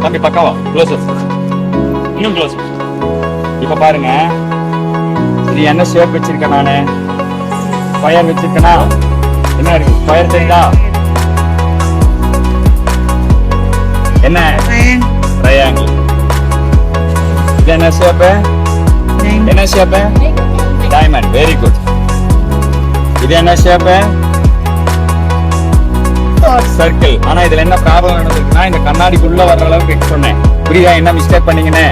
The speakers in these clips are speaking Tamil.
தம்பி பக்காவா க்ளோஸ் அப், இன்னும் க்ளோஸ் அப். இப்ப பாருங்க, இது என்ன ஷேப் வச்சிருக்கேன் நானு? ஃபயர் வச்சிருக்கேனா? என்ன இருக்கு ஃபயர் தெரியுதா? என்ன ட்ரையாங்கிள். இது என்ன ஷேப்? என்ன ஷேப்? டைமண்ட். Very good. இது என்ன ஷேப்? சர்க்கிள். ஆனா இதுல என்ன ப்ராப்ளம் நடந்திருக்குன்னா, இந்த கண்ணாடிக்குள்ள வர்ற அளவுக்கு சொன்னேன். புரியுதா என்ன மிஸ்டேக் பண்ணீங்கன்னு?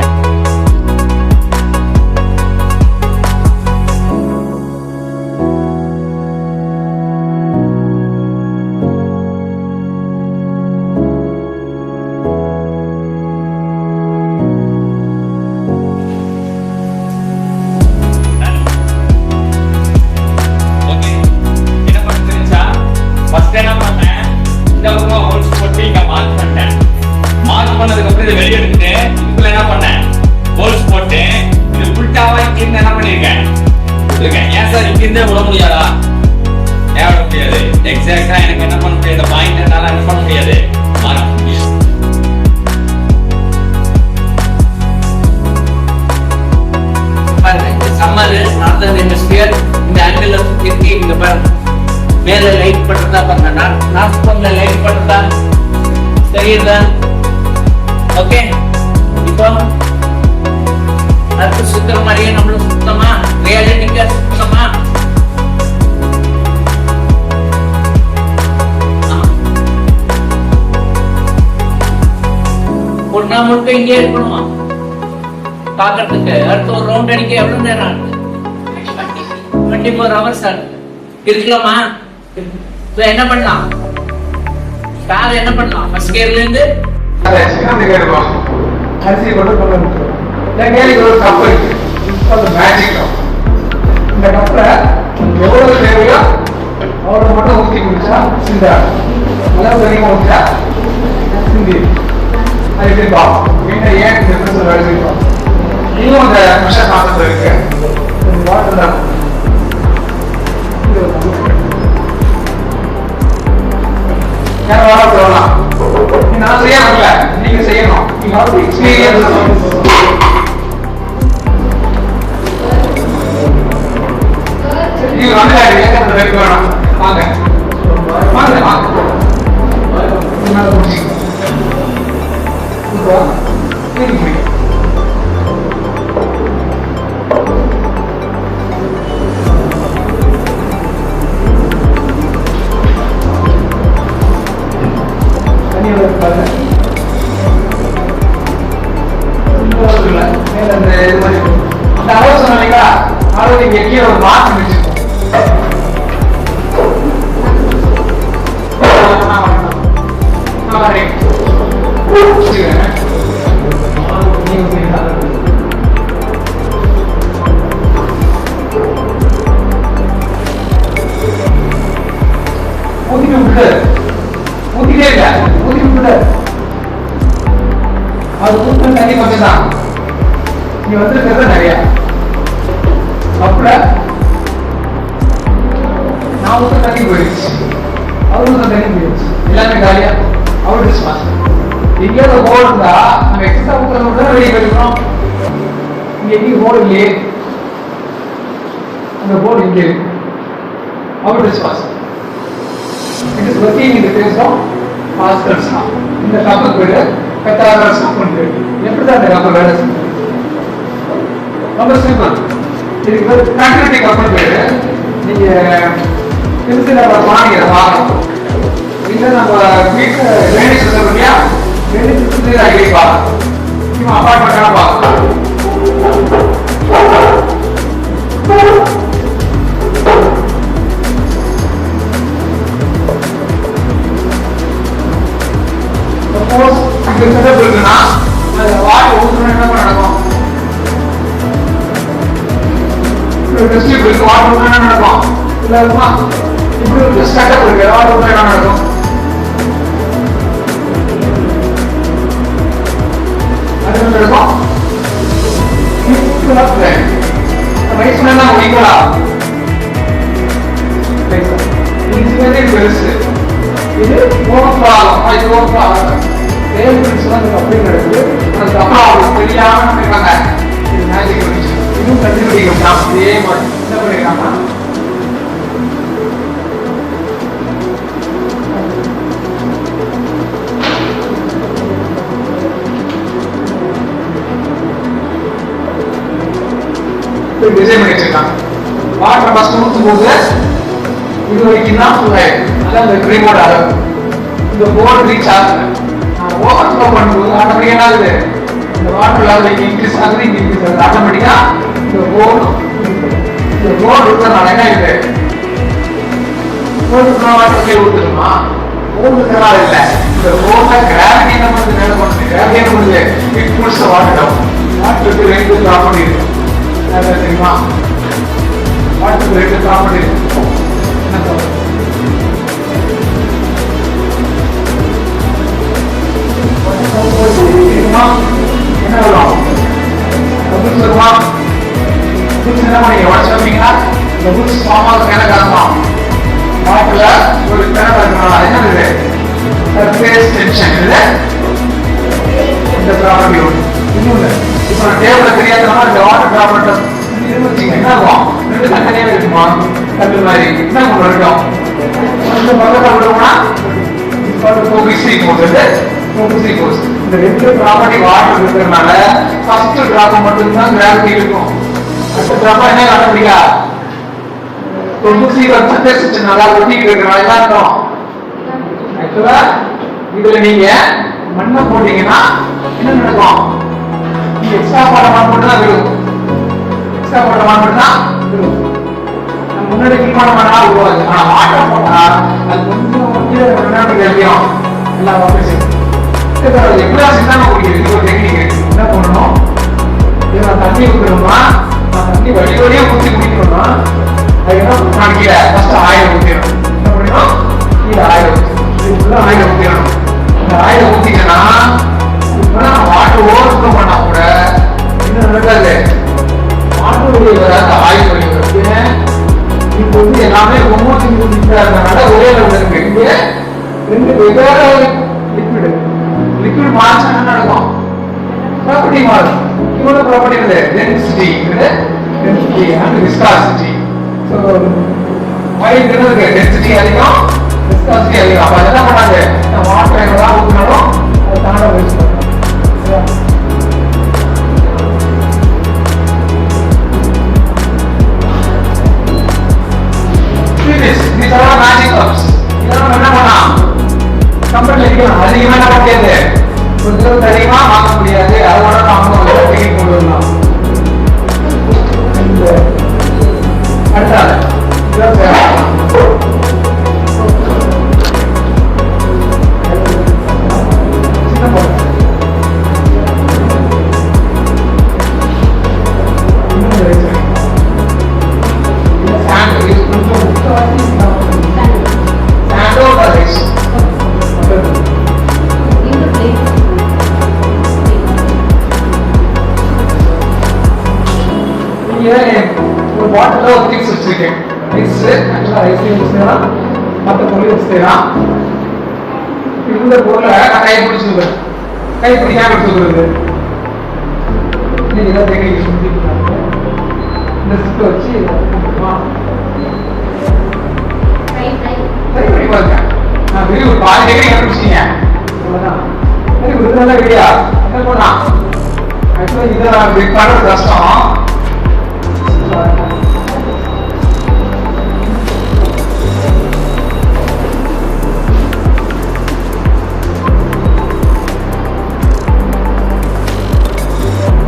ஏன் சார் இங்கிருந்தே விட முடியாதா? ஏன் விட முடியாது? எக்ஸாக்டா எனக்கு என்ன பண்ண முடியாது? பாயிண்ட் என்னால என்ன பண்ண முடியாது? சம்மர் நார்தர்ன் ஹெமிஸ்பியர் இந்த ஆங்கிள் இருக்கு. இங்க பாருங்க, மேல லைட் பண்றதா பாருங்க, நார்த் போன்ல லைட் பண்றதா தெரியுதா? ஓகே, இப்போ அது சுத்தம் மாதிரியே நம்மளும் சுத்தமா ரியாலிட்டிக்கா சுத்தமா ஒரு நாள் முழுக்க இங்கே இருக்கணும் பாக்குறதுக்கு. அடுத்த ஒரு ரவுண்ட் அடிக்க எவ்வளவு நேரம் ஆகுது? 24 hours இருக்கலாமா? என்ன பண்ணலாம்? கார் என்ன பண்ணலாம்? ஃபர்ஸ்ட் கியர்ல இருந்து அரிசி கொண்டு கொண்டு கேள்வி ஒரு கப் இருக்கு. Magic cup. இந்த கப்ல எவ்வளவு தேவையோ அவ்வளவு மட்டும் ஊற்றி குடிச்சா சிந்தா அளவு அதிகமாக ஊற்றா சிந்தி அது எப்படி பார்ப்போம். ஏன் டிஃபரன்ஸ் வேலைக்கும் இன்னும் அந்த ப்ரெஷர் கான்செப்ட் இருக்கு. வாட்டர் தான் சொல்லலாம். நான் செய்ய வரல, நீங்க செய்யணும். நீங்க எக்ஸ்பீரியன்ஸ் நீங்க வந்து வேணும். வாங்க வாங்க வாங்க அந்த அளவு சொன்னீங்களா? அளவு நீங்க கீழே ஒரு மார்க் வச்சுக்கோங்க. ஊத்திட்டே இல்ல, ஊத்தி விட்டு அது ஊத்துற தண்ணி கொஞ்சம் தான். நீ வந்துருக்கிறது நிறைய அப்புறம் நான் ஊத்த தண்ணி போயிடுச்சு, அவரு ஊத்த தண்ணி போயிடுச்சு, எல்லாமே காலியா அவரு டிஸ்பான்ஸ். எங்கேயாவது ஹோல் இருந்தா நம்ம எக்ஸ்ட்ரா ஊத்துறத விட வெளியே போயிருக்கோம். இங்க எங்கேயும் ஹோல் இல்லையே, அந்த ஹோல் இங்கே இருக்கு. அவரு டிஸ்பான்ஸ். It is working in the phase of Pascal's. இந்த கப்புக்கு பேரு பெட்டாகரஸ் கப்புன்னு பேரு. எப்படிதான் இந்த கப்பு வேலை செய்யும்? ரொம்ப சிம்பிள். இதுக்கு பேர் மேக்னெட்டிக் கப்புன்னு பேரு. நீங்க திருச்சியில வாங்கிற வாங்கணும். இல்லை நம்ம வீட்டு ட்ரைனேஜ் சிஸ்டம் இல்லையா, ட்ரைனேஜ் சிஸ்டத்துல அடிக்கடி பார்க்கணும். இப்போ அப்பார்ட்மெண்ட்டாக பார்க்கணும். சப்போஸ் இது செட்டப் இருக்குன்னா வாய் ஊற்றுனா என்ன நடக்கும்? டெஸ்ட் இருக்கு, வாட்டர் ஊற்றுனா என்ன நடக்கும்? இல்லை இருக்குமா? இப்படி ஒரு செட்டப் இருக்கு, வாட்டர் ஊற்றுனா என்ன நடக்கும்? அது என்ன நடக்கும்? ரைஸ் பண்ணா ஈக்குவலா இது பெருசு, இது ஓவர்ஃப்ளோ ஆகும். இது ஓவர்ஃப்ளோ ஆகும். செயல்படுச்சுன்னா அது அப்படியே நடக்குது. அதுக்கப்புறம் அவங்களுக்கு தெரியாம இருக்காங்க இது மேஜிக் வந்துச்சு. இன்னும் கண்டுபிடிக்கலாம் அதே மாதிரி என்ன பண்ணிருக்காங்க டிசைன் பண்ணி வச்சிருக்காங்க. வாட்டர் ஃபர்ஸ்ட் ஊற்றும் போது இது வரைக்கும் தான் ஃபுல் ஆயிடும். அதான் இந்த கிரீமோட அளவு. இந்த போர்டு ரீச் ஆகுது. நான் ஓவர் ஃப்ளோ பண்ணும்போது ஆட்டோமேட்டிக்கா என்ன ஆகுது, இந்த வாட்டர் லெவல் இன்க்ரீஸ் ஆகுது, இங்க இன்க்ரீஸ் ஆகுது. ஆட்டோமேட்டிக்கா இந்த போர்டு இருக்கிறதுனால என்ன ஆகுது, போர்டு வாட்டர் கீழே ஊற்றுமா, போர்டு இருக்கிறனால இல்லை, இந்த போர்ட்ல கிராவிட்டி என்ன பண்ணுது, மேலே பண்ணுது, கிராவிட்டி என்ன பண்ணுது, it pulls the water down. வாட்டருக்கு ரெண்டு ப்ராப்பர்ட்டி இருக்கு தெரியுமா, வாட்டருக்கு ரெண்டு ப்ராப்பர்ட்டி இருக்கு. என்ன சொல்றது, என்ன வரும், பபுள்ஸ் வருமா, பபுள்ஸ் என்ன பண்ணீங்க உடச்சு வைப்பீங்களா, பபுள்ஸ் ஃபார்ம் ஆகுது என்ன காரணம், வாட்டர்ல ஒரு கிணறு இருக்கனால என்ன இது சர்ஃபேஸ் டென்ஷன், இது இந்த ப்ராப்பர்ட்டி ஒன்று. இன்னொன்று இப்போ டேபிள்ல தெரியாதனால இந்த வாட்டர் ப்ராப்பர்ட்டி என்ன ஆகும், ரெண்டு தனியாக இருக்குமா, கல்லு மாதிரி என்ன ஒன்று இருக்கும், கொஞ்சம் பக்கத்தில் விடுவோம்னா இந்த ரெண்டு ப்ராப்பர்ட்டி வாட்டர் இருக்கிறதுனால ஃபர்ஸ்ட் டிராப் மட்டும்தான் கிராவிட்டி இருக்கும். அடுத்த டிராப் என்ன கண்டுபிடிக்கா, நல்லா ஒட்டிக்கிட்டு இருக்கிறனால என்ன இருக்கும். ஆக்சுவலா இதுல நீங்க மண்ணை போட்டீங்கன்னா என்ன நடக்கும், எக்ஸ்ட்ரா போட்ட மண் மட்டும் தான் விழுகும், எக்ஸ்ட்ரா போட்ட மண் மட்டும் தான் விழுகும். முன்னாடி கீழ்மான மண்ணா உருவாது. ஆனா வாட்டர் போட்டா அது கொஞ்சம் தெரியும் எல்லா ஆபரேஷன் எப்படியா சிந்தாம குடிக்கிறது ஒரு டெக்னிக். என்ன பண்ணணும், நான் தண்ணி ஊற்றணும்னா நான் தண்ணி வழி வழியா ஊற்றி குடிக்கணும்னா அது என்ன நான் கீழே ஃபர்ஸ்ட் ஆயிரம் ஊற்றிடணும். என்ன பண்ணணும், கீழே ஆயிரம் ஃபுல்லாக ஆயிரம் ஊற்றிடணும். இந்த ஆயிரம் ஊற்றிட்டேன்னா இப்போ நான் வாட்டர் ஓவர் ஃப்ளோ பண்ணா கூட என்ன நடக்காது, வாட்டர் வழி வராது, ஆயில் வழி வரும். இப்போ வந்து எல்லாமே ஒவ்வொரு இருக்கிறதுனால ஒரே லெவலில் இருக்கு. இங்கே ரெண்டு வெவ்வேறு லிக்விட் மாறிச்சா என்ன நடக்கும், ப்ராப்பர்ட்டி மாறும். இவ்வளோ ப்ராப்பர்ட்டி இருக்குது, density density and viscosity. So oil இருக்கு, டென்சிட்டி அதிகம், விஸ்காசிட்டி அதிகம். அப்போ என்ன பண்ணாது, வாட்டர் எவ்வளோ ஊற்றினாலும் அது தானே வேஸ்ட் பண்ணும். இதெல்லாம் மேஜிக் கப்ஸ். இதெல்லாம் என்ன பண்ணலாம், கம்பெனில இருக்கலாம், அதிகமா என்ன முடியாது, கொஞ்சம் அதிகமா வாங்க முடியாது, அதோட நாம டெக்னிக் கொண்டு வரலாம். அடுத்தால சின்ன போல ஒரு பாட்டில் ஒரு திங்ஸ் வச்சிருக்கேன். மிக்ஸ் ஆக்சுவலாக ஐஸ்கிரீம் வச்சுக்கலாம், மற்ற பொருள் வச்சுக்கலாம். இந்த பொருளை நான் கை பிடிச்சிருக்கேன், கை பிடிக்காம எடுத்துக்கிறது. இன்னைக்கு தான் டெக்னிக் சொல்லிட்டு இந்த ஸ்டிக் வச்சு சரி பண்ணி பாருங்க. நான் வெளியே ஒரு பாதி டெக்னிக் கண்டுபிடிச்சிங்க, அவ்வளோதான். சரி விடுறதா இல்லையா, என்ன பண்ணலாம், ஆக்சுவலாக இதை நான் பிரேக் பண்ணுறது கஷ்டம்.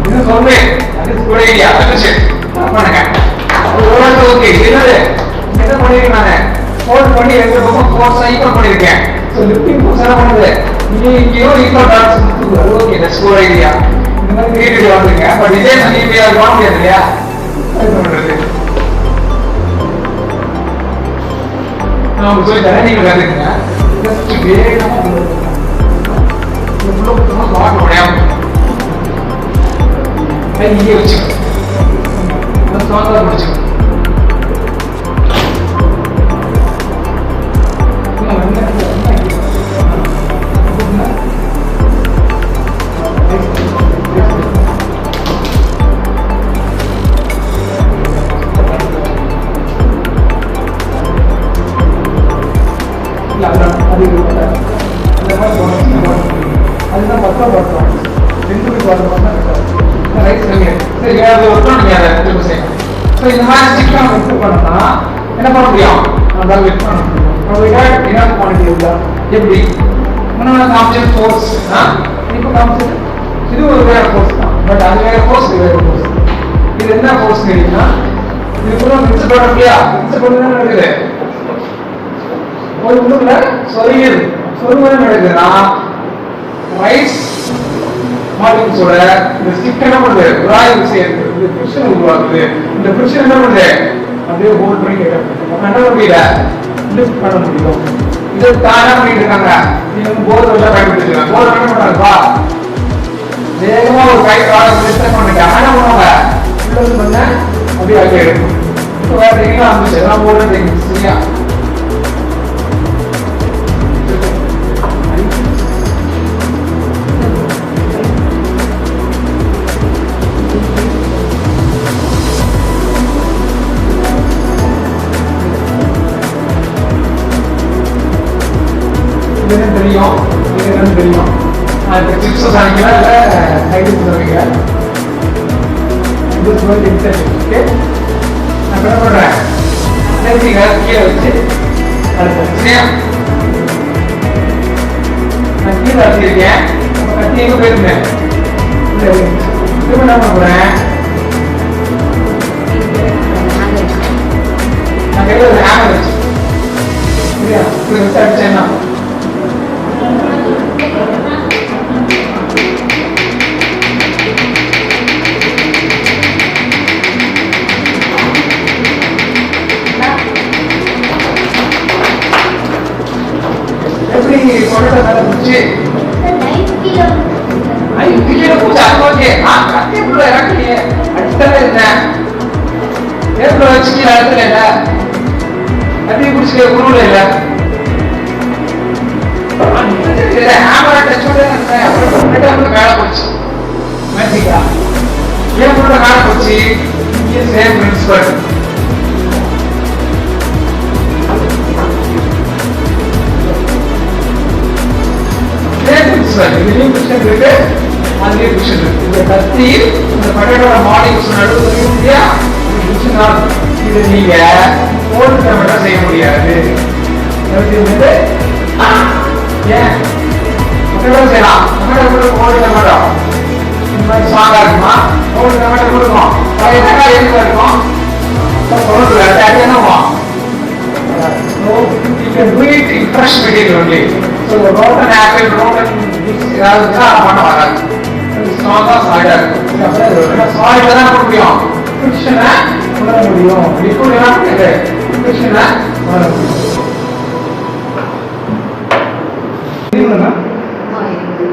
இது சொல்றேன், அது கூட இல்லையா, பண்ணுங்க ஓகே. என்னது என்ன பண்ணிருக்கேன், நான் ஃபோல்ட் பண்ணி ரெண்டு பக்கம் ஃபோர்ஸ் ஈக்குவல் பண்ணிருக்கேன். ஸோ லிஃப்டிங் ஃபோர்ஸ் என்ன பண்ணுது, இங்கேயோ ஈக்குவல் டாட்ஸ் கொடுத்துருது. Okay, that's good idea. இந்த மாதிரி கிரியேட்டிவ் வந்துருங்க. பட் இதே சனியா பண்ண முடியாது இல்லையா, அது பண்றது நான் சொல்லி தரேன், நீங்க கற்றுக்குங்க. வேகமாக வாட்டர் உடையாம இங்கே வச்சுக்கணும், ஸ்ட்ராங்காக பிடிச்சிக்கணும். இல்லை அதுதான் அது அந்த மாதிரி போனோம். அதுதான் பத்தம் ரெண்டு வரணும் தான் ரைட் சரிங்க. சரி வேறு ஒருத்தரும் நீங்கள் அதை திரும்ப செய்யணும். ஸோ இந்த மாதிரி ஸ்டிக்காக ஒர்க் பண்ணோம்னா என்ன பண்ண முடியும்? நம்மளால வெட் பண்ண முடியும். என்ன குவான்டிட்டி இருந்தா எப்படி முன்னாடி காமிச்சது ஃபோர்ஸ் இப்போ காமிச்சது இது ஒரு வேற ஃபோர்ஸ் தான். பட் அது வேற ஃபோர்ஸ் இது வேற ஃபோர்ஸ். இது என்ன ஃபோர்ஸ் கேட்டீங்கன்னா இது கூட மிக்ஸ் பண்ண முடியா? மிக்ஸ் பண்ணி தான் நடக்குது. ஒரு உள்ளுக்குள்ள சொருவது நடக்குதுன்னா ரைஸ் மாலிகுல்ஸோட இந்த ஸ்டிக் என்ன பண்ணுது? உராய்வு செய்யுது. இந்த ஃபிரிக்ஷன் உருவாக்குது. இந்த ஃபிரிக்ஷன் என்ன பண்ணுது? அப்படியே ஹோல்ட் பண்ணி கேட்கறது. என்ன முடியல லிஃப்ட் பண்ண முடியும். இது தானா பண்ணிட்டு இருக்காங்க. நீங்க போர்டு எல்லாம் பயன்படுத்திக்கலாம். போர்டு என்ன பண்றாங்கப்பா? வேகமா ஒரு கை கால லிஃப்ட் பண்ணிட்டு ஆனா பண்ணுவாங்க. உள்ள பண்ண அப்படியே ஆகி எடுக்கும். இப்போ வேற எங்க ஆரம்பிச்சு எல்லாம் போர்டு சரியா? தெரியும் என்னன்னு தெரியும். இப்போ சிப்ஸ் சாணிக்கலாம் இல்லை சைடிஸ் தருவீங்க. இது ஓகே நான் என்ன பண்ணுறேன் கீழே வச்சு சரியா நான் கீழே வச்சிருக்கேன். கட்டி எங்கே போயிருந்தேன் திரும்ப என்ன பண்ணுறேன் நான் கையில் ஒரு ஹேமர் வச்சு சரியா இப்படி வச்சு அடிச்சேன்னா இது நீங்க செய்ய முடியாது. ஏன் செய்யலாம் ஸ்ட்ராங்கா இருக்குமா? கொடுக்கும் இருக்கும் you can do it in fresh material only. So rotten apple, rotten பண்ண வராது. ஸ்ட்ராங்கா சாலிடா இருக்கும். சாலிடா தான் பண்ண முடியும். ஃபிரிக்ஷனை உணர முடியும். லிக்விட் என்ன பண்ணுது? ஃபிரிக்ஷனை உணர முடியும்.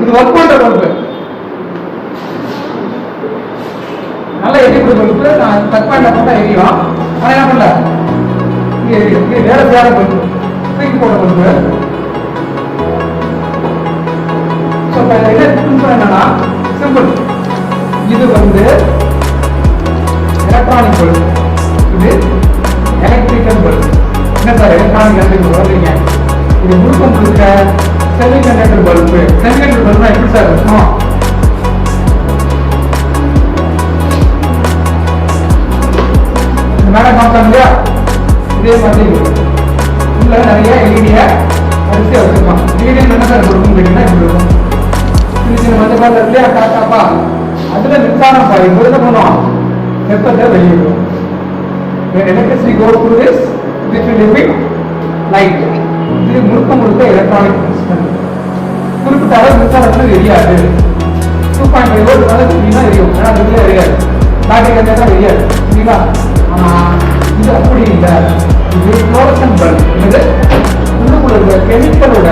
இது ஒர்க் பண்ற பல்பு நல்லா எரி கொடுப்பது நான் தப்பாண்ட போட்டா எரியும். ஆனா என்ன பண்ணல எரியும். இது வேற வேற பல்பு தூக்கி போட பல்பு. என்னன்னா சிம்பிள். இது எலக்ட்ரானிக் பல்பு, இது எலக்ட்ரிக்கல் பல்பு. என்ன சார் எலக்ட்ரானிக் எலக்ட்ரிக்கல் வரீங்க? இது முழுக்க முழுக்க செமிகண்டக்டர் பல்பு. செமிகண்டக்டர் பல்புனா எப்படி சார் இருக்கும்? மேல பார்த்தாங்க இல்லையா? இதே மாதிரி உள்ள நிறைய எல்இடிய வரிசையா வச்சிருப்பான். எல்இடி என்ன சார் கொடுக்கும் கேட்டீங்கன்னா இப்படி இருக்கும். சின்ன சின்ன மஞ்சள் கலர் இல்லையா காட்டாப்பா, அதுல மின்சாரம் பாயும் போது என்ன பண்ணுவோம்? வெப்பத்தை வெளியிடும். When electricity goes through this, it will emit light. இது முழுக்க எலக்ட்ரானிக் இன்ஸ்ட்ருமெண்ட். குறிப்பிட்ட அளவு மின்சாரத்தில் எரியாது. 2.5 வோல்ட் அப்படின்னா எரியும். ஏன்னா அதுக்குள்ளே எரியாது. பேட்டரி கண்டிப்பாக எரியாது. சரிங்களா? இது அப்படி இல்லை. இது ஃப்ளோரசன்ட் பல்ப். இது உள்ளுக்குள்ள இருக்கிற கெமிக்கலோட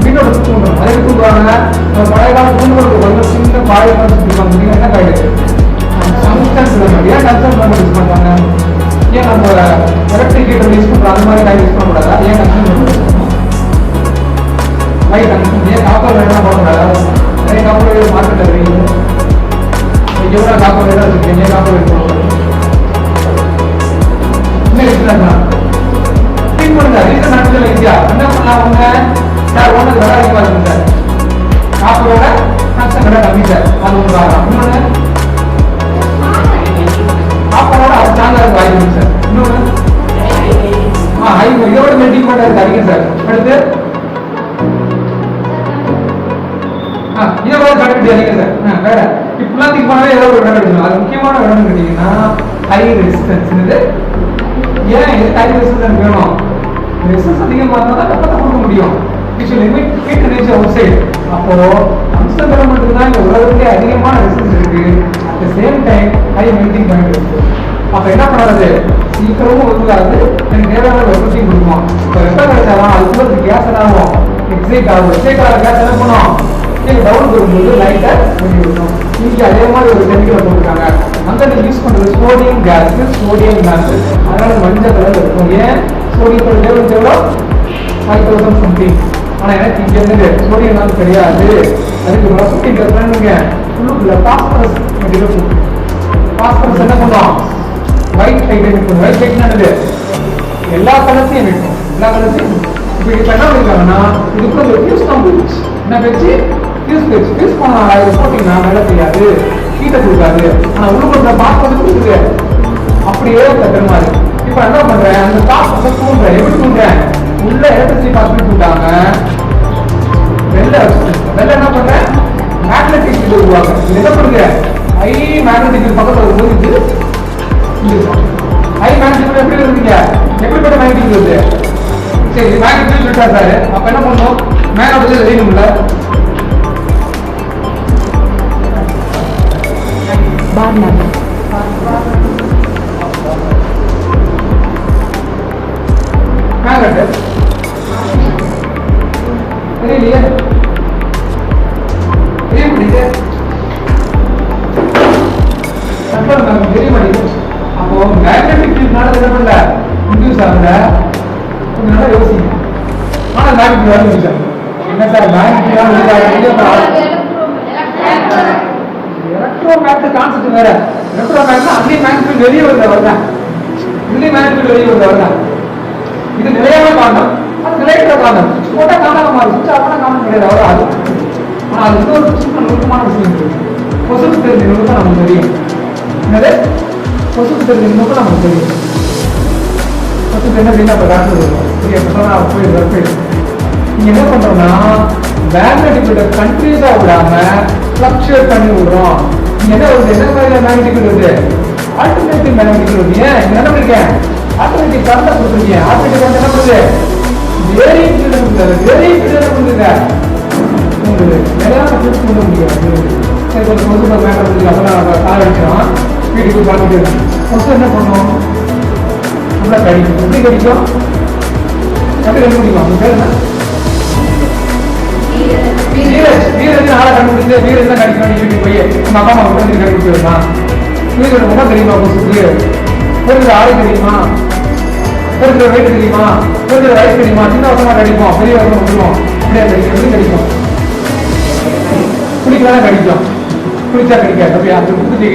வீட்டோட தூண்டும். அதை தூண்டுவாங்க. பழைய கால தூண்டுகளுக்கு வந்து சின்ன பாய பார்த்து என்ன காய்டுது? கன்சர்ன் ஏன் கன்சர்ன் பண்ண யூஸ் பண்ணுறாங்க? ஏன் நம்ம எலக்ட்ரிக் ஹீட்டர் யூஸ் பண்ணுறோம் அந்த மாதிரி காய் யூஸ் பண்ணக்கூடாதா? ஏன் கன்சர்ன் பண்ண லைட் கன்சர்ன் ஏன் காப்பர் வேணா போடக்கூடாது? நிறைய காப்பர் மார்க்கெட்டில் இருக்குது. எவ்வளோ காப்பர் வேணா இருக்கு? ஏன் காப்பர் இருக்கணும்? திங்க் பண்ணுங்க. ரீசன் நடக்கல இந்தியா என்ன பண்ணலாம்? சார். அடுத்து இதை மாதிரி கண்டுபிடிச்சு அதிக சார். வேற இப்பெல்லாம் திங்க் பண்ணவே ஏதாவது ஒரு இடம் கிடைக்கும். அது முக்கியமான இடம் கேட்டீங்கன்னா ஹை ரெசிஸ்டன்ஸ். ஏன் எதுக்கு ஹை ரெசிஸ்டன்ஸ் வேணும்? ரெசிஸ்டன்ஸ் அதிகமாக இருந்தால் தான் வெப்பத்தை கொடுக்க முடியும். அப்போ அம்சம் பெறமட்டுக்கு தான் இந்த உலகத்திலே அதிகமான ரெசிஸ்டன்ஸ் இருக்கு. At the same time high melting point இருக்கு. அப்ப என்ன பண்ணாது? சீக்கிரமும் ஒதுக்காது, எனக்கு தேவையான வெப்பத்தையும் கொடுக்கும். இப்போ வெப்பம் கிடைச்சாலும் அதுக்குள்ள கேஸ் என்ன ஆகும்? எக்ஸைட் ஆகும். எக்ஸைட் ஆகிற கேஸ் என்ன பண்ணும்? டவுன் போகும்போது லைட்டா வெளியே விடும். இங்கே அதே மாதிரி ஒரு கெமிக்கலை போட்டிருக்காங்க. அங்கே யூஸ் பண்றது சோடியம் கேஸ், சோடியம் கேஸ். அதனால மஞ்சள் கலர் இருக்கும். ஏன் சோடியத்தோட லெவல் எவ்வளோ? 5000 சம்திங். ஆனா எனக்கு இங்க இருந்து சோடியம் தான் தெரியாது. அதுக்கு ஒரு ரசத்தின் கலந்துங்க உள்ளுக்குள்ள பாஸ்பரஸ் இருக்கும். பாஸ்பரஸ் என்ன பண்ணும்? ஒயிட் லைட் இருக்கும். ஒயிட் லைட் என்னது? எல்லா கலர்ஸையும் இருக்கும். எல்லா கலர்ஸையும் இப்போ என்ன பண்ணிருக்காங்கன்னா இதுக்குள்ள ஒரு ஃபியூஸ் தான் போயிடுச்சு. என்ன பேச்சு? ஃபியூஸ் பண்ணாங்க. இதை போட்டீங்கன்னா வேலை செய்யாது, ஹீட்டை கொடுக்காது. ஆனா உள்ளுக்குள்ள பாஸ்பரஸ் கொடுக்குது. அப்படியே தட்டுமா இருக்கு. இப்போ என்ன பண்றேன்? அந்த பாஸ்பரஸ் தூண்டுறேன். எப்படி தூண்டுறேன்? உள்ள எலக்ட்ரிசிட்டி பாஸ்பரஸ் தூண்டாங்க. வெள்ளை என்ன பண்றேன்? மேக்னெட்டிக் ஃபீல்ட் உருவாங்க. இது என்ன பண்ணுங்க? ஹை மேக்னெட்டிக் ஃபீல்ட் பக்கத்துல வரும்போது இது ஹை மேக்னெட்டிக் ஃபீல்ட் எப்படி வருதுங்க? எப்படிப்பட்ட மேக்னெட்டிக் வருது? சரி, மேக்னெட்டிக் ஃபீல்ட் விட்டா சார். அப்ப என்ன பண்ணும்? மேக்னெட்டிக் எழுதணும்ல. மேக்னெட் தெரியலையே. தெரிய மாட்டேங்குது. தெரிய மாட்டேங்குது. அப்போ மேக்னெட்டிக் ஃபீல்ட்னால என்ன பண்ணல? இன்டியூஸ் ஆகல. கொஞ்சம் நல்லா யோசிங்க. ஆனா மேக்னெட்டிக் ஃபீல்ட் இன்டியூஸ் ஆகும். என்ன சார் மேக்னெட்டிக் எலக்ட்ரோமேக்னெட்டிக் கான்செப்ட் வேற. எலக்ட்ரோமேக்னெட்னா அங்கேயே மேக்னெட்டிக் வெளியே வருதா? இதுலயே மேக்னெட்டிக் வெளியே வருதா? இது நிலையான காரணம், அது நிலையற்ற காரணம். போட்டா காரணமா மாறும், சுவிட்ச் ஆஃப் பண்ணா காரணம் கிடையாது. அவ்வளோ அது. ஆனா அது இன்னொரு சின்ன நுட்பமான விஷயம் இருக்கு. கொசுக்கு தெரிஞ்ச நுட்பம் நமக்கு தெரியும். என்னது? கொசுக்கு தெரிஞ்ச நுட்பம் நமக்கு தெரியும். கொசுக்கு என்ன தெரியும்? அப்ப டாக்டர் சொல்லுவோம். நீங்க என்ன பண்றோம்னா மேக்னெட்டிக் ஃபீல்ட கண்டினியூஸா விடாம ஃபிளக்சுவேட் பண்ணி விடுறோம். நீங்க என்ன வருது? என்ன மாதிரியான மேக்னெட்டிக் ஃபீல்ட் வருது? ஆல்டர்னேட்டிவ் மேக்னெட்டிக் ஃபீல்ட் வருது. ஏன் என்ன பண்ணிருக்கேன்? ஆல்டர்னேட்டிவ் கரண்ட் கொடுத்துருக்கீங்க. ஆல்டர்னேட்டிவ் கரண்ட் என்ன பண்ணுது? வேரியிங் ஃபீல்ட் கொடுக்குது. வேரியிங் ஃபீல்ட் என்ன பண்ணுங்க? உங்களுக்கு நிலையான ஃபீல்ட் கொண்டு முடியாது. சரி, கொஞ்சம் கொசு மேட்டர் கொடுத்து அப்பெல்லாம் கால் அடிக்கிறோம். வீட்டுக்கு பார்த்துட்டு கொசு என்ன பண்ணும்? நல்லா கடிக்கும். எப்படி கடிக்கும்? எப்படி கண்டுபிடிக்கும்? உங்க பேர் என்ன? வீரஜ் ஆளை கண்டுபிடிச்சு வீரஜ் தான் கடிக்கணும். வீட்டுக்கு போய் உங்க அப்பா அம்மா வந்து கண்டுபிடிச்சு வருமா? வீரஜோட முகம் தெரியுமா? கொசுக்கு பொருள் ஆளு தெரியுமா? பொருள் வெயிட் தெரியுமா? பொருள் வயசு தெரியுமா? சின்ன வருஷமா கடிக்கும், பெரிய வருஷம் வந்துடும். அப்படியே கடிக்கும். எப்படி கடிக்கும்? குடிக்கலாம் கடிக்கும். குடிச்சா கடிக்காது. அப்படியா? அது குடிச்சு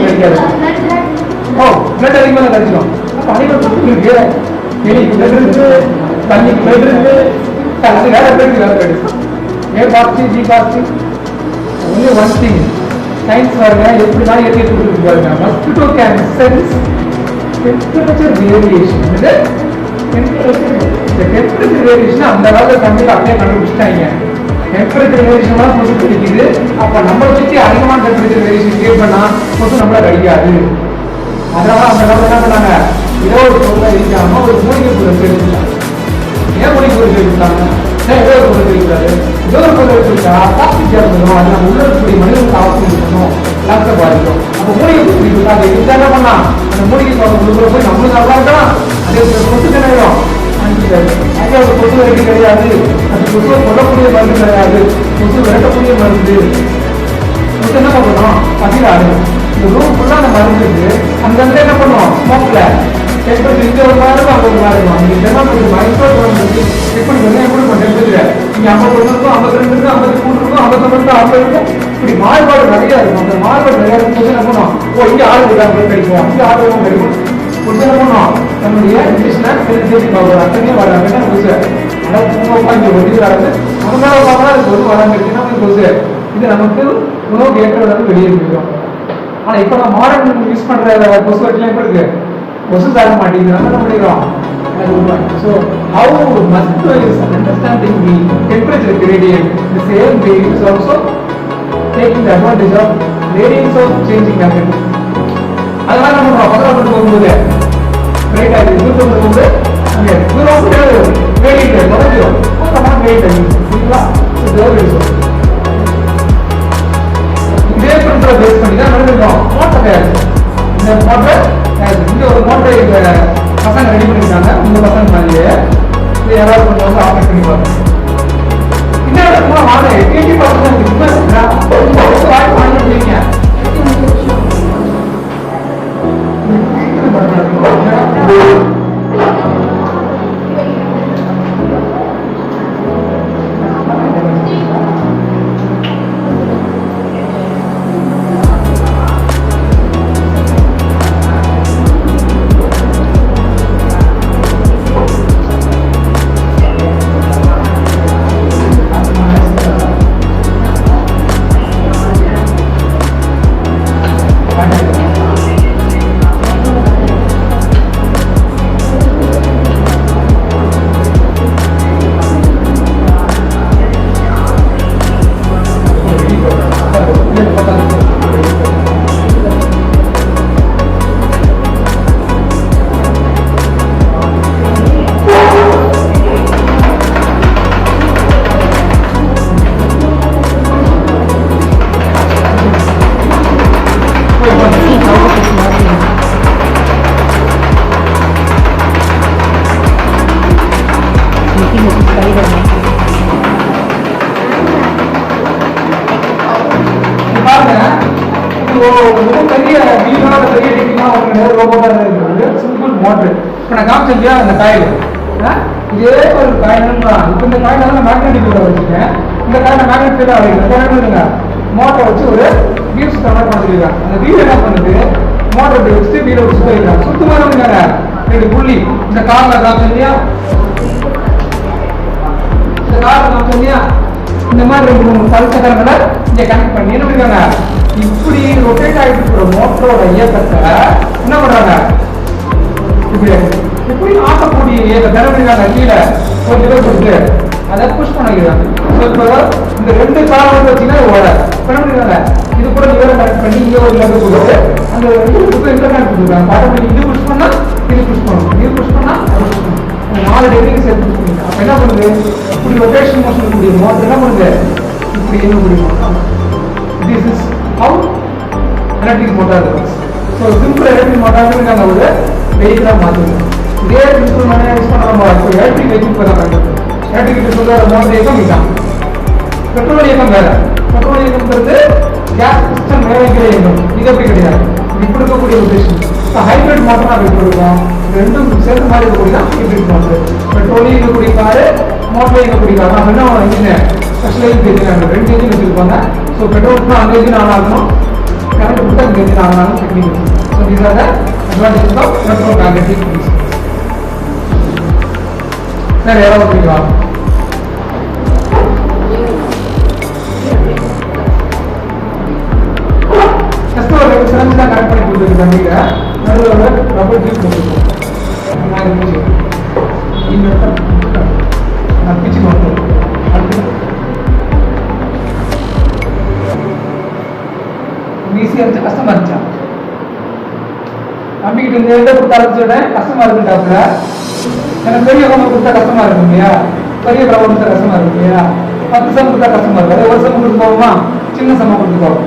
கடிக்காது. ஓ, பிளட் அதிகமாக கடிச்சிடும். அப்ப அனைவரும் இருக்கு. எலிக்கு பிளட் இருக்கு, தண்ணிக்கு பிளட் இருக்கு, அது வேற பிளட் வேற கடிக்கும். A positive, G positive. Only one thing science பாருங்க எப்படிதான் இயற்கை கொடுத்துருக்கு பாருங்க. Mosquito can sense temperature variation. Temperature variation அந்த காலத்துல கம்மியில் அப்படியே கண்டுபிடிச்சிட்டாங்க. டெம்பரேச்சர் வேரியேஷன் கொசு கடிக்குது. அப்ப நம்மளை சுற்றி அதிகமான டெம்பரேச்சர் வேரியேஷன் கிரியேட் பண்ணா கொசு நம்மள கடிக்காது. அதனால அந்த காலத்துல என்ன பண்ணாங்க? ஏதோ ஒரு பொருளை இருக்காம ஒரு மூலிகை பொருள் தெரிவிச்சாங்க. ஏன் மூலிகை பொருள் தெரிவித்தாங்க? ஏதோ ஒரு பொருள் தெரிவித்தாரு. ஏதோ ஒரு பொருள் தெரிவித்தா பிளாஸ்டிக் சேர்ந்துடும். அது நம்ம உள்ள இருக்கக்கூடிய மனிதனுக்கு அவசியம் இருக்கணும். லங்ஸை பாதிக்கும். அப்போ மூலிகை பொருள் தெரிவித்தா அதை இருந்தா என்ன பண்ணா? அந்த மூலிகை பொருள் போய் நம்மளும் நல்லா இருக்கலாம். அதே கொசு கிடையாது. அங்கே ஒரு கொசு விரட்டி கிடையாது. அந்த கொசுவை கொல்லக்கூடிய மருந்து கிடையாது. கொசு விரட்டக்கூடிய மருந்து. கொசு என்ன பண்ணணும்? பசியில் ஆடுங்க. இந்த ரூம் ஃபுல்லாக அந்த மருந்து இருக்கு. அங்கங்க என்ன பண்ணுவோம்? ஸ்மோக்ல டெம்பரேச்சர் இங்கே ஒரு மாதிரி இருக்கும், அங்கே ஒரு மாதிரி இருக்கும். நீங்கள் டெம்பரேச்சர் மைக்ரோ செக் பண்ணி எப்படி இருக்கும் டெம்பரேச்சர்? நீங்கள் 51 இருக்கும், 52 இருக்கும், 53 இருக்கும், 59 இருக்கும், 50 இருக்கும். இப்படி மாறுபாடு நிறைய இருக்கும். அந்த மாறுபாடு நிறைய இருக்கும். என்ன பண்ணுவோம்? ஓ, இங்கே ஆறு கிடைக்கும், இங்கே ஆறு கிடைக்கும். கொசு என்ன பண்ணுவோம்? நம்மளுடைய இன்ஜெக்ஷனை தேடி பார்க்கணும். அத்தனையே வராங்க. என்ன கொசு? அதாவது இங்கே ஒட்டி வராது. அவங்க பார்த்தா அது கொசு வராங்க. என்ன கொசு? இது நமக்கு உணவுக்கு ஏற்றவர்கள் வெளியே போயிடும். ஆனா இப்ப நம்ம மாடர்ன் யூஸ் பண்ற கொசு வெட்டிலாம் எப்படி இருக்கு? கொசு சாக மாட்டேங்குது. நம்ம என்ன பண்ணிக்கிறோம்? அது ஒரு point. So how Maslow is understanding the temperature gradient, the same way is also taking the advantage of gradients of changing temperature. அதனால நம்ம பக்கத்துல கொண்டு போகும்போது கிரேட் ஆகி இது போகும்போது அங்கே தூரம் கிரேடியன்ட் குறைஞ்சிடும் அப்புறமா கிரேட் ஆகி சரிங்களா? இதே பிரிண்டரை பேஸ் பண்ணி தான் நடந்துருக்கோம் மோட்டர் தயாரிச்சு. இந்த மோட்டர் இங்க ஒரு மோட்டர் இந்த பசங்க ரெடி பண்ணிருக்காங்க. இந்த பசங்க மாதிரியே இது யாராவது கொஞ்சம் வந்து ஆப்ரேட் பண்ணி பார்க்கணும். இன்னும் வாங்க 80% வாய்ப்பு வாங்கிருக்கீங்க. பெரிய வீடோட பெரிய டெக்னிக்கா ஒரு ரோபோட்டா இருக்குது சிம்பிள் மோட்டர். இப்போ நான் காமிச்சிருக்கியா அந்த காயில் இதே ஒரு காயினும் இப்போ இந்த காயில நான் மேக்னெட்டிக் ஃபீல்ட வச்சுருக்கேன். இந்த காயில மேக்னெட்டிக் ஃபீல்டா வைக்கிறேன். மோட்டரை வச்சு ஒரு வீல்ஸ் கனெக்ட் பண்ணிருக்காங்க. அந்த வீல் என்ன பண்ணுது மோட்டர் இப்படி வச்சு வீலை வச்சு போயிருக்காங்க. சுத்தமாக இருக்காங்க ரெண்டு புள்ளி இந்த கார்ல காமிச்சிருக்கியா இந்த கார்ல காமிச்சிருக்கியா இந்த மாதிரி ரெண்டு மூணு பல்சக்கரங்களை இங்க கனெக்ட் பண்ணி என்ன பண்ணிருக்காங்க இப்படி ரொட்டேட் ஆகிட்டு இருக்கிற மோட்டரோட இயக்கத்தை என்ன பண்றாங்க இப்படி ஆட்டக்கூடிய இயக்கத்தை கீழே ஒரு நிலை கொடுத்து அதை புஷ் பண்ணிக்கிறாங்க. இந்த ரெண்டு காலம் வச்சுன்னா ஓட பண்ணிருக்காங்க. இது கூட நிலை கனெக்ட் பண்ணி இங்க ஒரு லெவல் கொடுத்து அந்த ரெண்டு இன்டர்நெட் கொடுக்குறாங்க. பாட்டு இது புஷ் பண்ணா இது புஷ் பண்ணணும், இது புஷ் பண்ணா அது புஷ் பண்ணணும். 4 டிகிரி சேர்த்து புஷ் பண்ணிக்கலாம். அப்ப என்ன பண்ணுது இப்படி ரொட்டேஷன் மோஷன் கூடிய மோட்டர் என்ன பண்ணுது இப்படி என்ன முடியும். This is how electric motor works. So simple electric motor நாங்க ஒரு வெஹிக்கிளா மாத்துறோம். இதே சிம்பிள் மனே யூஸ் பண்ணாம இப்போ எலக்ட்ரிக் வெஹிக்கிள் போறாங்க. எலக்ட்ரிக் சொல்ற மோட்டர் ஏகம் இதான். பெட்ரோல் ஏகம் வேற. பெட்ரோல் ஏகம்ங்கிறது கேஸ் சிஸ்டம் வேலைக்கு ஏகம். இது அப்படி கிடையாது. இப்படி இருக்கக்கூடிய ரொட்டேஷன். இப்போ ஹைபிரிட் மோட்டர் அப்படி போடுறோம். ரெண்டும் சேர்ந்து மாதிரி இருக்கக்கூடிய ஹைபிரிட் மோட்டர். பெட்ரோல் இருக்கக்கூடிய கார் மோட்டர் இருக்கக்கூடிய கார். நம்ம என்ன இன்ஜின் ஸ்பெஷலைஸ் இன்ஜின் ரெண்டு இன்ஜின் வச்சிருப்பாங்க. ஸோ பெட்ரோல்னா அந்த இன்ஜின் ஆன் ஆகணும், கரண்ட் கொடுத்தா இந்த இன்ஜின் ஆன் ஆகணும் technique. So these are the advantages of electromagnetic fields. வேற யாராவது ஓகேவா? ஜஸ்ட் ஒரு சிரஞ்சு தான் கனெக்ட் பண்ணி கொடுத்துருக்காங்க. நடுவில் ரப்பர் டியூப் கொடுத்துருக்கோம். நான் பிச்சு பண்ணுறோம். ஈஸியாக இருந்துச்சு கஷ்டமா இருந்துச்சா? நம்பிக்கிட்டு இந்த இதை கொடுத்தா சொல்லிட்டேன் கஷ்டமா இருக்குட்டாப்புல. எனக்கு பெரிய பிரபலம் கொடுத்தா கஷ்டமா இருக்கும் இல்லையா? பெரிய பிரபலம் கொடுத்தா கஷ்டமா இருக்கும் இல்லையா? 10 சம் கொடுத்தா கஷ்டமா இருக்கு. அதே ஒரு சம் கொடுத்து போவோமா? சின்ன சம்மா கொடுத்து போவோம்.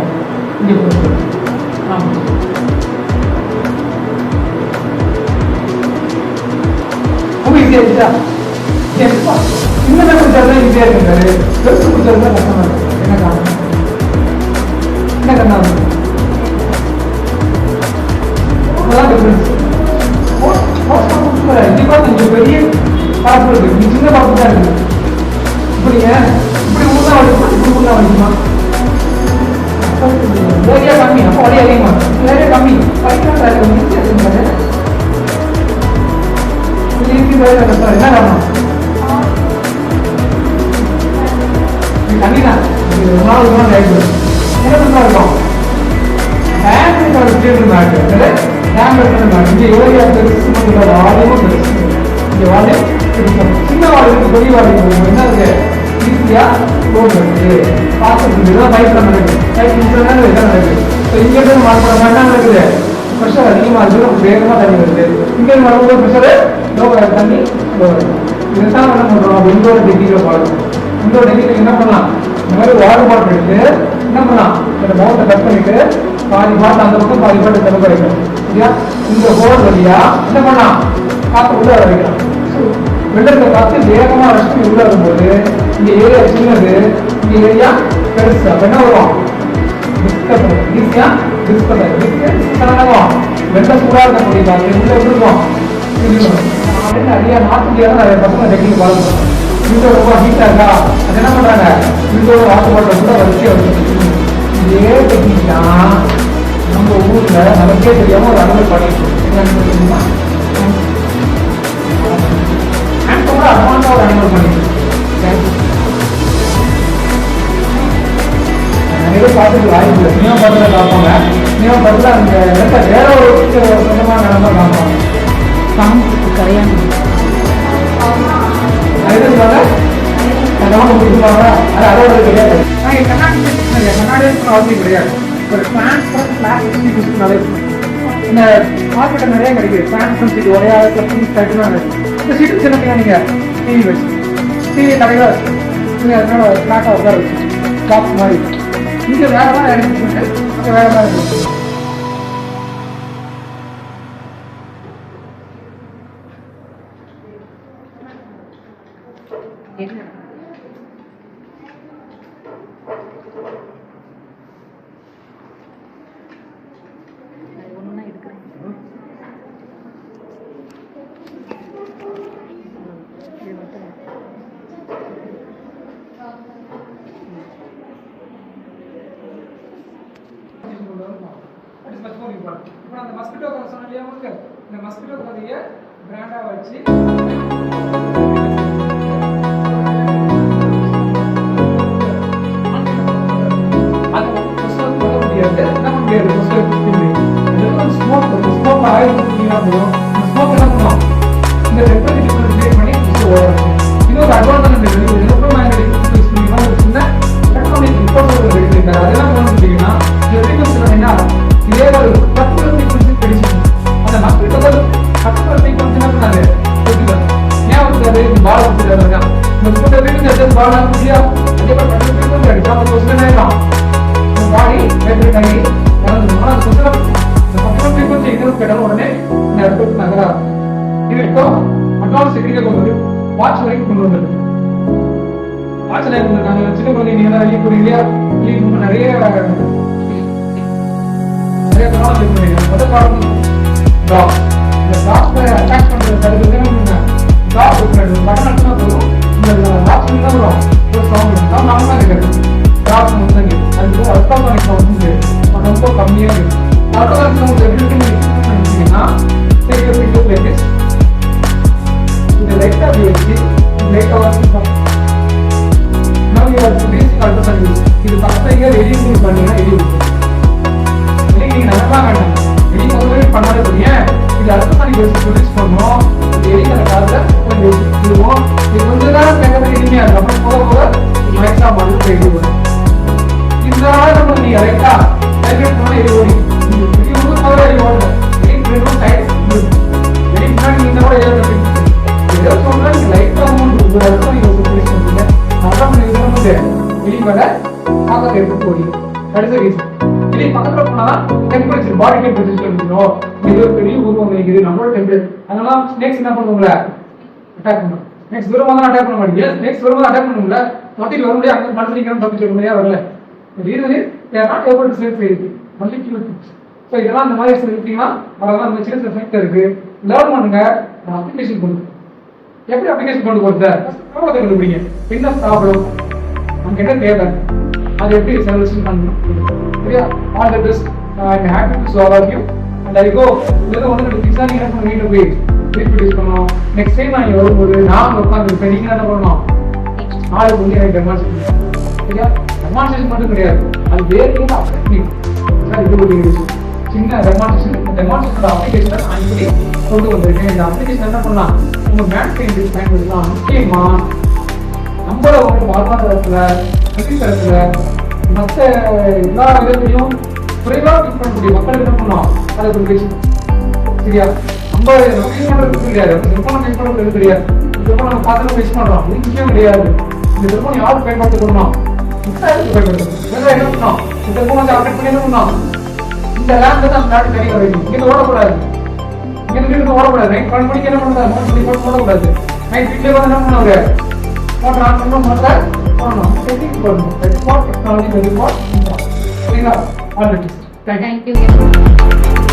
இங்கே கொடுத்து ரொம்ப ஈஸியா இருந்துச்சா? சின்ன கொடுத்தாதான் ஈஸியா இருக்காரு. பெருசு கொடுத்தா கஷ்டமா இருக்கு. என்ன காரணம்? என்ன காரணம்? பெரிய பாப்பு இருக்கு, சின்ன பாப்பு தான் இருக்கு. இப்படி இப்படி ஊர்தான் வலிக்குமா, இப்படி ஊர்தான் வலிக்குமா? ஏரியா கம்மி, அப்போ வலி அதிகமா. ஏரியா கம்மி படிக்கிறாங்க. என்ன காரணம்? தண்ணிதான் இருக்கும். இங்க யோகா பெருசு வால்யூமும் பெருசு. இங்க வார்டு இருக்கு, பெரிய வார்டு இருக்கு, என்ன இருக்கு ஈஸியா ரோடு இருக்கு, பார்த்துட்டு இதெல்லாம் பைப்ல நடக்குது, பைப் நேரம் இதான் நடக்குது. ஸோ இங்க இருந்து மாறுபட என்ன நடக்குது, ப்ரெஷர் அதிகமா இருக்கு, நமக்கு வேகமா தண்ணி வருது. இங்க இருந்து வரும்போது ப்ரெஷர் தண்ணி இதுதான் என்ன பண்றோம், விண்டோட டெக்னிக்ல பாருங்க. விண்டோட டெக்னிக்ல என்ன பண்ணலாம், இந்த மாதிரி வாட்டர் பாட்டில் எடுத்து என்ன பண்ணலாம், இந்த மோட்டை கட் பண்ணிட்டு பாதி பாட்டு அந்த பக்கம் பாதி பாட்டு திறக்க வைக்கணும். சரியா, இந்த ஹோல் வழியா என்ன பண்ணலாம், காற்று உள்ள வைக்கலாம். வெள்ளத்துல காற்று வேகமா ரஷ்மி உள்ள வரும்போது இந்த ஏரியா சின்னது, இந்த ஏரியா பெருசு. அப்ப என்ன வரும், ஈஸியா வெள்ளம் சூடா இருக்கக்கூடிய காற்று உள்ள விட்டுருவோம். நிறைய மாற்று நிறைய பசங்க டெக்னிக் வளர்க்கணும். விண்டோ ரொம்ப ஹீட்டா இருக்கா, அது என்ன பண்றாங்க, விண்டோட வாட்டர் பாட்டில் கூட வரிசையா வச்சு இதே டெக்னிக் தான் நம்ம ஊர்ல நமக்கே தெரியாம ஒரு அனுமதி பண்ணிட்டு தெரியுமா, அட்வான்ஸா ஒரு அனுமதி பண்ணிட்டு நிறைய பார்த்துட்டு வாய்ப்பு இல்லை. நியம படத்துல பார்ப்பாங்க, நியம படத்துல அந்த இடத்த வேற ஒரு சொந்தமான நடந்தா பார்ப்பாங்க. கரையான் அதோட கிடையாது. கண்ணாடி அவசியம் கிடையாது. ஒரு இந்த ஹாஸ்பிட்டல் நிறைய கிடைக்குது. டிரான்ஸ்பரன்ட் சீட் ஒரே இந்த சீட்டு சின்ன நீங்க டிவி வச்சு டிவி நிறைய அதனால ஃபிளாட்டா உட்கார வச்சு பாக்ஸ் மாதிரி இங்க வேற மாதிரி எடுத்துக்கிட்டு அங்கே வேற மாதிரி இருக்கு. ஒன்னா எடுக்கிறேன். இப்போ அந்த மஸ்கிட்டோ சொன்னாலே உங்களுக்கு இந்த மஸ்கிட்டோ கதையை பிராண்டா வச்சு வாட்ச் வரைக்கும் கொண்டு வந்தது. வாட்ச்ல நாங்க சின்ன குழந்தைங்க வெளியே போறீங்க, நிறைய முதல் காரணம் டாக். இந்த டாக்ஸை அட்டாக் பண்றது தடுக்கிறது டாக் பட்டன் போதும். இந்த வாட்ச் என்ன வரும், ஒரு சவுண்ட் நாம தான் இருக்கிறது. டாக் முன்னாடி அது அல்ட்ராசானிக் சவுண்ட் ரொம்ப கம்மியா இருக்கு. அல்ட்ராசானிக் சவுண்ட் எப்படி நினைச்சீங்கன்னா இந்த லைட்டா அப்படி வச்சு லைட்டா வச்சு இது 10 இயர் எடிட்டிங் பண்ணீங்கன்னா நீங்க நல்லா வேண்டாம் எடிங் முதல்ல பண்ணாலே புரியும். இது அல்ட்ராசானிக் ப்ரொடியூஸ் பண்ணோம். எடிங் அந்த காலத்துல கொஞ்சம் இதுவும் இது கொஞ்ச நேரம் கேட்கறது எளிமையா இருக்கு. அப்புறம் போக போக மேக்ஸா மாதிரி போயிட்டு வரும். இந்த நம்ம நீங்க ரைட்டா டைப்ரைட் பண்ணா இது ஓடி இது ஒரு தவிர இது ஓடல. எடிங் ரெண்டும் டைப் எடிங் பண்ணி இந்த கூட ஏதோ சொன்னா நீங்க லைட்டா ஒரு அர்த்தம் நீங்க ப்ரொடியூஸ் பண்றீங்க. அதான் நீங்க வந்து வெளிவர பக்கத்துல எடுத்து போறீங்க. கடைசி ரீசன் இது பக்கத்துல போனா டெம்பரேச்சர் பாடி டெம்பரேச்சர் தெரிஞ்சிடும். இது ஒரு பெரிய உருவம் இருக்குது நம்மளோட டெம்பரேச்சர். அதனால ஸ்னேக்ஸ் என்ன பண்ணுவாங்களே அட்டாக் பண்ணும். நெக்ஸ்ட் வருமா அட்டாக் பண்ண மாட்டீங்க. நெக்ஸ்ட் வருமா அட்டாக் பண்ணுங்களா மொத்தத்தில் வர முடியாது. அங்கே மனசுலிங்க தப்பிச்சு முடியா வரல. Reason is they are not able to save it. only few things. So இதெல்லாம் இந்த மாதிரி சொல்லிட்டீங்கன்னா அதெல்லாம் அந்த சின்ன எஃபெக்ட் இருக்கு. லேர்ன் பண்ணுங்க. அப்ளிகேஷன் கொண்டு எப்படி அப்ளிகேஷன் கொண்டு போறது ப்ராப்ளத்தை கண்டுபிடிங்க. என்ன ப்ராப்ளம் நமக்கு என்ன தேவை அது எப்படி சொல்யூஷன் பண்ணணும். சரியா? All the best. I am happy to serve all you and I go. இது ஒன்று ரெண்டு திங்ஸ் தான் நீங்க என்ன பண்ணுவீங்க போய் ரீப்ரொடியூஸ் பண்ணணும். நெக்ஸ்ட் டைம் நான் இங்கே வரும்போது நான் உட்காந்து நீங்க என்ன பண்ணணும் நாளைக்கு வந்து எனக்கு டெமான்ஸ்ட்ரேஷன். சரியா? டெமான்ஸ்ட்ரேஷன் மட்டும் கிடையாது, அது வேறு அப்ளை இது ஒரு சின்ன டெமான்ஸ்ட்ரேஷன் அப்ளிகேஷன் நான் இப்படி கொண்டு வந்திருக்கேன். இந்த அப்ளிகேஷன் என்ன பண்ணலாம், உங்க மேனுஃபேக்சரிங் பயன்படுத்தலாம். முக்கியமா நம்மள ஒரு வாழ்வாதாரத்துல கல்வித்தரத்துல மற்ற எல்லா விதத்திலையும் குறைவாக யூஸ் பண்ணக்கூடிய மக்களுக்கு என்ன பண்ணலாம், அதை ஒரு விஷயம் சரியா. நம்ம யூஸ் பண்றது கிடையாது, செல்போன் யூஸ் பண்றது கிடையாது, செல்போன் நம்ம பார்த்து யூஸ் பண்றோம், இது முக்கியம் கிடையாது. இந்த செல்போன் யாருக்கு பயன்படுத்தணும், பயன்படுத்தணும். என்ன பண்ணணும், இந்த செல்போன் வந்து அப்டேட் பண்ணி என்ன பண்ணணும், இந்த லேண்ட் தான் அந்த நாட்டு தனியாக வைக்கணும். இங்கே ஓடக்கூடாது, இங்கே ஓடக்கூடாது. நைட் 12 மணிக்கு என்ன பண்ணுறது, ஓடக்கூடாது. நைட் வீட்டிலே வந்து என்ன பண்ண ஒரு மோட்டர் ஆன் பண்ணணும், மோட்டர் பண்ணணும், செட்டிங் பண்ணணும். Technology very important. சரிங்களா? All the best. Thank you. Thank you.